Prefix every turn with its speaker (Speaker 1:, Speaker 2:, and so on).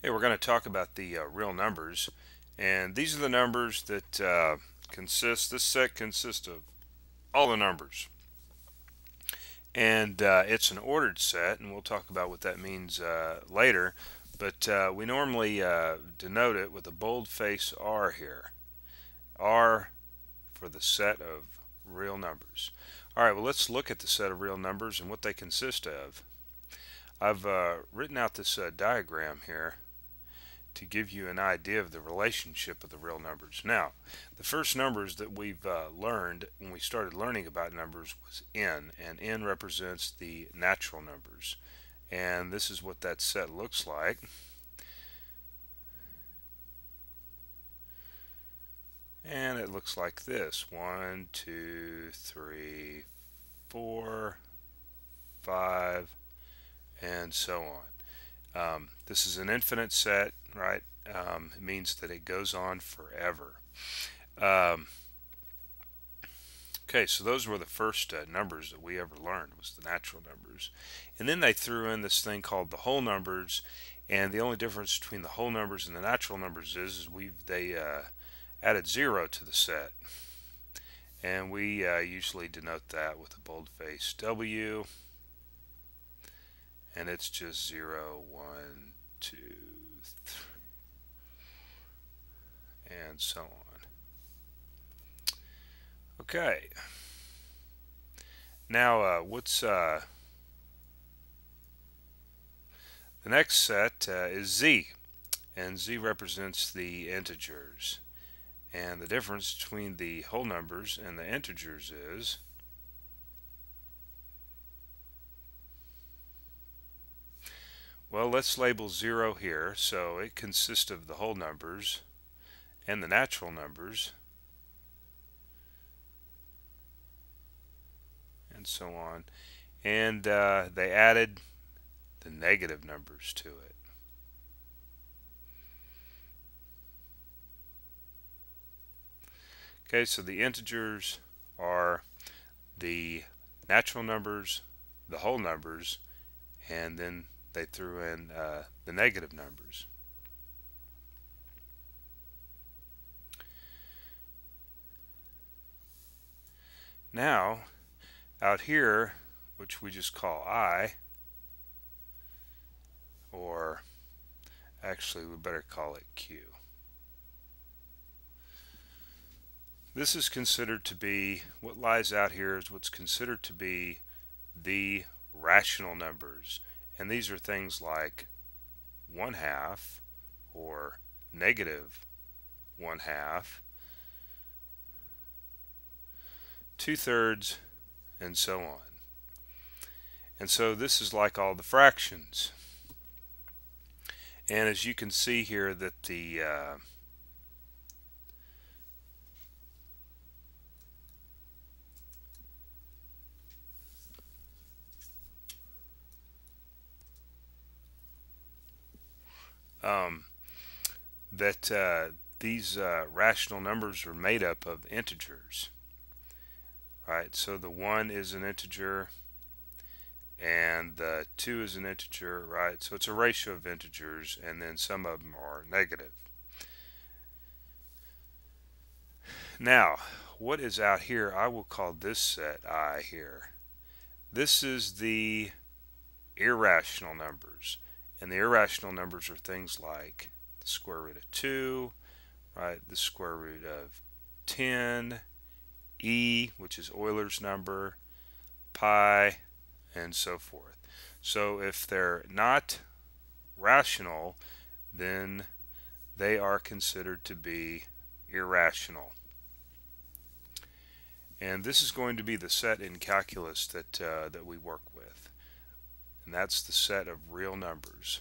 Speaker 1: Hey, we're going to talk about the real numbers, and these are the numbers that this set consists of all the numbers. And it's an ordered set, and we'll talk about what that means later, but we normally denote it with a boldface R here. R for the set of real numbers. All right, well, let's look at the set of real numbers and what they consist of. I've written out this diagram here to give you an idea of the relationship of the real numbers. Now, the first numbers that we've learned when we started learning about numbers was n, and n represents the natural numbers. And this is what that set looks like. And it looks like this: 1, 2, 3, 4, 5, and so on. This is an infinite set, right? It means that it goes on forever. Okay, so those were the first numbers that we ever learned, was the natural numbers. And then they threw in this thing called the whole numbers, and the only difference between the whole numbers and the natural numbers is they added 0 to the set. And we usually denote that with a boldface W, and it's just 0, 1, 2, 3, and so on. Okay. Now, what's the next set is Z, and Z represents the integers. And the difference between the whole numbers and the integers is well, let's label 0 here. So it consists of the whole numbers and the natural numbers, and so on. And they added the negative numbers to it. Okay, so the integers are the natural numbers, the whole numbers, and then they threw in the negative numbers. Now, out here, which we just call I, or actually we better call it Q. This is considered to be, what lies out here is what's considered to be the rational numbers. And these are things like 1/2 or negative 1/2, 2/3, and so on. And so this is like all the fractions. And as you can see here that the these rational numbers are made up of integers. Alright, so the 1 is an integer and the 2 is an integer, right? So it's a ratio of integers, and then some of them are negative. Now, what is out here, I will call this set I here. This is the irrational numbers, and the irrational numbers are things like the square root of 2, right? The square root of 10, e, which is Euler's number, pi, and so forth. So if they're not rational, then they are considered to be irrational. And this is going to be the set in calculus that we work with, and that's the set of real numbers.